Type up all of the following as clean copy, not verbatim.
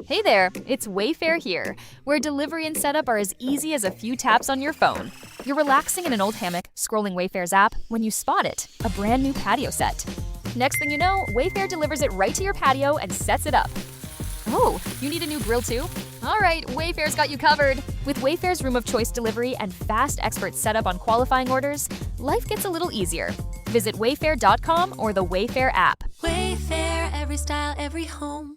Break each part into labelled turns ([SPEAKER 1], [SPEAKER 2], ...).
[SPEAKER 1] Hey there, it's Wayfair here, where delivery and setup are as easy as a few taps on your phone. You're relaxing in an old hammock, scrolling Wayfair's app, when you spot it, a brand new patio set. Next thing you know, Wayfair delivers it right to your patio and sets it up. Oh, you need a new grill too? All right, Wayfair's got you covered. With Wayfair's Room of Choice delivery and fast expert setup on qualifying orders, life gets a little easier. Visit wayfair.com or the Wayfair app.
[SPEAKER 2] Wayfair, every style, every home.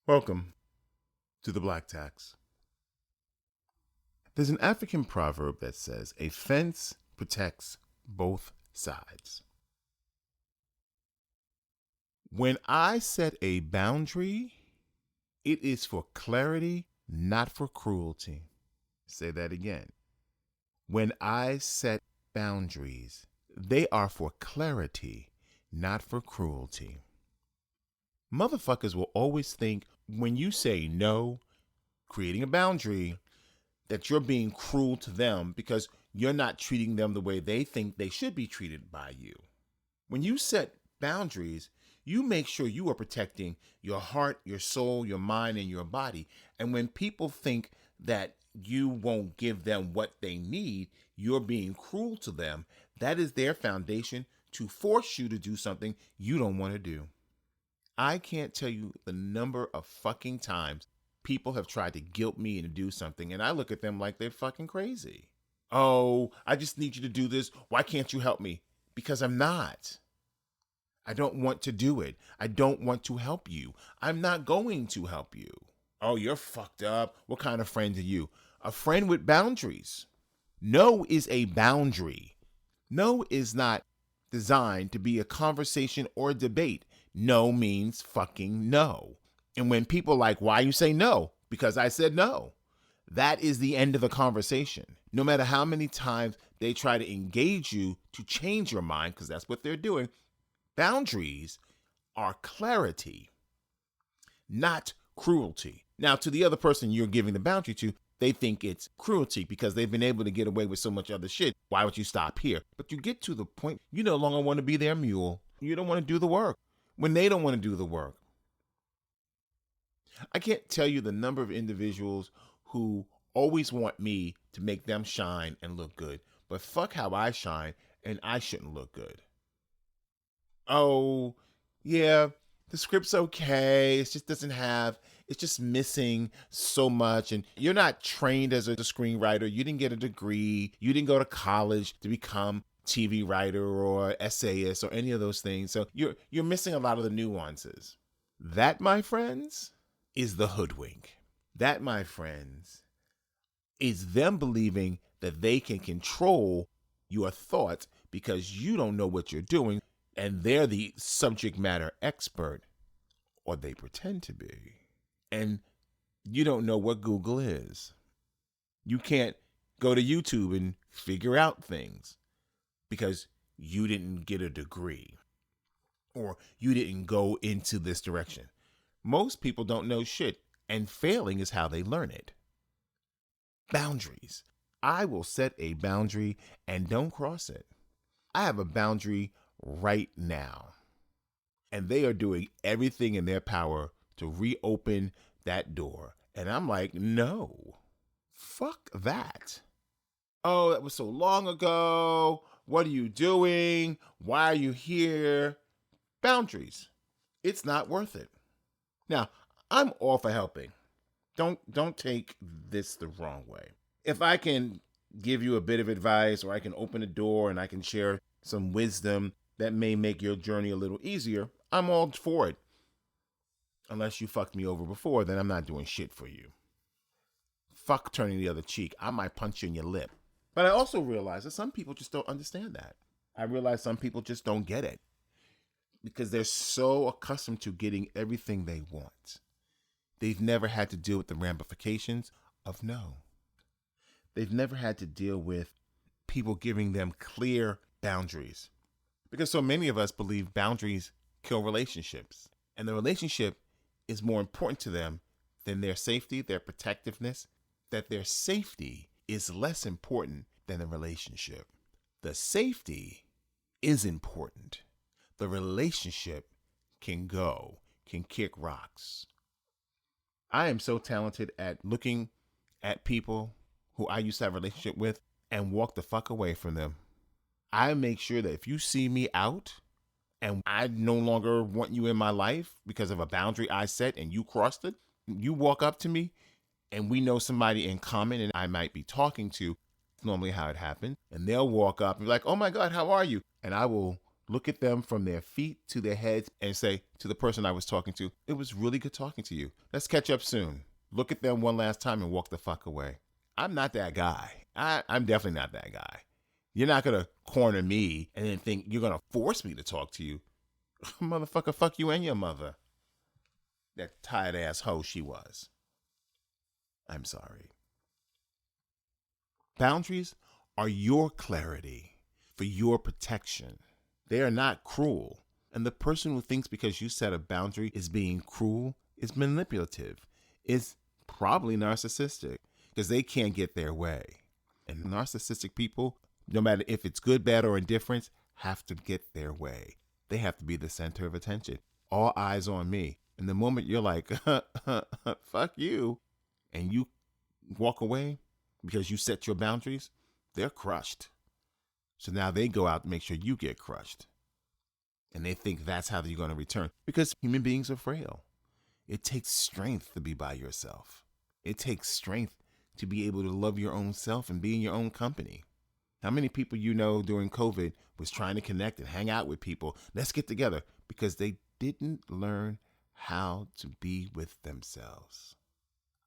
[SPEAKER 3] Welcome to the Black Tax. There's an African proverb that says, a fence protects both sides. When I set a boundary, it is for clarity, not for cruelty. Say that again. When I set boundaries, they are for clarity, not for cruelty. Motherfuckers will always think when you say no, creating a boundary, that you're being cruel to them because you're not treating them the way they think they should be treated by you. When you set boundaries, you make sure you are protecting your heart, your soul, your mind, and your body. And when people think that you won't give them what they need, you're being cruel to them. That is their foundation to force you to do something you don't want to do. I can't tell you the number of fucking times people have tried to guilt me into do something, and I look at them like they're fucking crazy. Oh, I just need you to do this. Why can't you help me? Because I'm not. I don't want to do it. I don't want to help you. I'm not going to help you. Oh, you're fucked up. What kind of friend are you? A friend with boundaries. No is a boundary. No is not designed to be a conversation or a debate. No means fucking no. And when people are like, why you say no? Because I said no. That is the end of the conversation. No matter how many times they try to engage you to change your mind, because that's what they're doing, boundaries are clarity, not cruelty. Now, to the other person you're giving the boundary to, they think it's cruelty because they've been able to get away with so much other shit. Why would you stop here? But you get to the point, you no longer want to be their mule. You don't want to do the work when they don't want to do the work. I can't tell you the number of individuals who always want me to make them shine and look good, but fuck how I shine and I shouldn't look good. Oh, yeah, the script's okay. It just doesn't have, it's just missing so much. And you're not trained as a screenwriter. You didn't get a degree. You didn't go to college to become TV writer or essayist or any of those things. So you're missing a lot of the nuances. That, my friends, is the hoodwink. That, my friends, is them believing that they can control your thoughts because you don't know what you're doing and they're the subject matter expert, or they pretend to be. And you don't know what Google is. You can't go to YouTube and figure out things because you didn't get a degree or you didn't go into this direction. Most people don't know shit, and failing is how they learn it. Boundaries. I will set a boundary and don't cross it. I have a boundary right now, and they are doing everything in their power to reopen that door. And I'm like, no, fuck that. Oh, that was so long ago. What are you doing? Why are you here? Boundaries. It's not worth it. Now, I'm all for helping. Don't take this the wrong way. If I can give you a bit of advice, or I can open a door and I can share some wisdom that may make your journey a little easier, I'm all for it. Unless you fucked me over before, then I'm not doing shit for you. Fuck turning the other cheek. I might punch you in your lip. But I also realize that some people just don't understand that. I realize some people just don't get it because they're so accustomed to getting everything they want. They've never had to deal with the ramifications of no. They've never had to deal with people giving them clear boundaries. Because so many of us believe boundaries kill relationships. And the relationship is more important to them than their safety, their protectiveness, that their safety is less important than the relationship. The safety is important. The relationship can kick rocks. I am so talented at looking at people who I used to have a relationship with and walk the fuck away from them. I make sure that if you see me out and I no longer want you in my life because of a boundary I set and you crossed it, you walk up to me and we know somebody in common and I might be talking to, normally how it happens, and they'll walk up and be like, oh my God, how are you? And I will look at them from their feet to their heads and say to the person I was talking to, it was really good talking to you. Let's catch up soon. Look at them one last time and walk the fuck away. I'm not that guy. I'm definitely not that guy. You're not going to corner me and then think you're going to force me to talk to you. Motherfucker, fuck you and your mother. That tired ass hoe she was. I'm sorry. Boundaries are your clarity for your protection. They are not cruel. And the person who thinks because you set a boundary is being cruel is manipulative, is probably narcissistic because they can't get their way. And narcissistic people, no matter if it's good, bad, or indifference, have to get their way. They have to be the center of attention. All eyes on me. And the moment you're like, fuck you, and you walk away because you set your boundaries, they're crushed. So now they go out to make sure you get crushed. And they think that's how you're going to return. Because human beings are frail. It takes strength to be by yourself. It takes strength to be able to love your own self and be in your own company. How many people you know during COVID was trying to connect and hang out with people? Let's get together. Because they didn't learn how to be with themselves.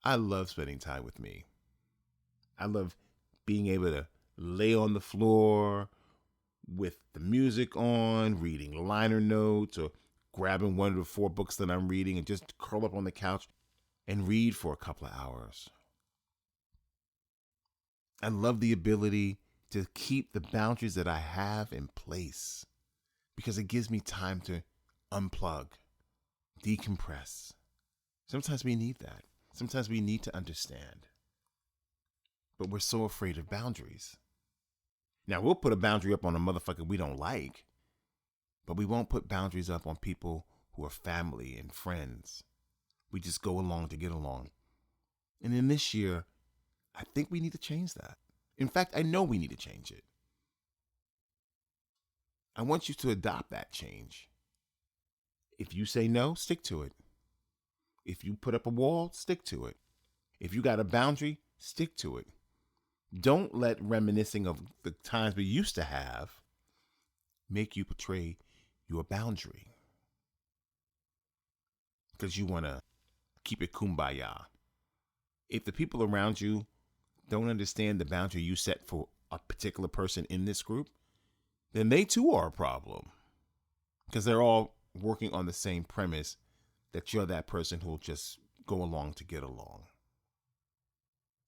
[SPEAKER 3] I love spending time with me. I love being able to lay on the floor with the music on, reading liner notes, or grabbing one of the 4 books that I'm reading and just curl up on the couch and read for a couple of hours. I love the ability to keep the boundaries that I have in place because it gives me time to unplug, decompress. Sometimes we need that. Sometimes we need to understand. But we're so afraid of boundaries. Now, we'll put a boundary up on a motherfucker we don't like, but we won't put boundaries up on people who are family and friends. We just go along to get along. And in this year, I think we need to change that. In fact, I know we need to change it. I want you to adopt that change. If you say no, stick to it. If you put up a wall, stick to it. If you got a boundary, stick to it. Don't let reminiscing of the times we used to have make you betray your boundary. Because you want to keep it kumbaya. If the people around you don't understand the boundary you set for a particular person in this group, then they too are a problem. Because they're all working on the same premise that you're that person who'll just go along to get along.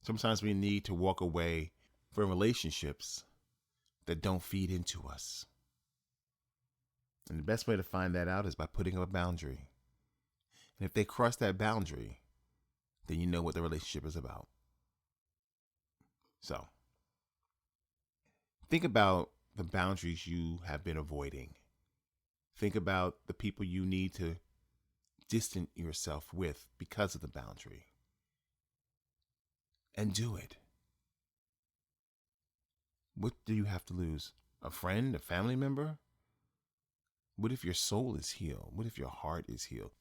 [SPEAKER 3] Sometimes we need to walk away from relationships that don't feed into us. And the best way to find that out is by putting up a boundary. And if they cross that boundary, then you know what the relationship is about. So, think about the boundaries you have been avoiding. Think about the people you need to distance yourself with because of the boundary. And do it. What do you have to lose? A friend? A family member? What if your soul is healed? What if your heart is healed?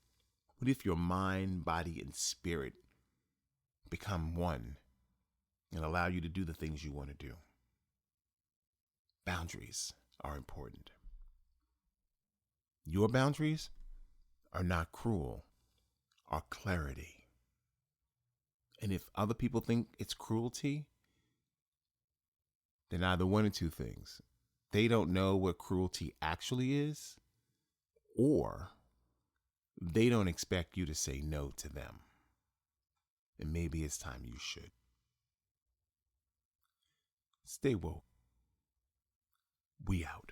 [SPEAKER 3] What if your mind, body, and spirit become one and allow you to do the things you want to do? Boundaries are important. Your boundaries are not cruel, are clarity. And if other people think it's cruelty, then either one of two things. They don't know what cruelty actually is, or they don't expect you to say no to them. And maybe it's time you should. Stay woke. We out.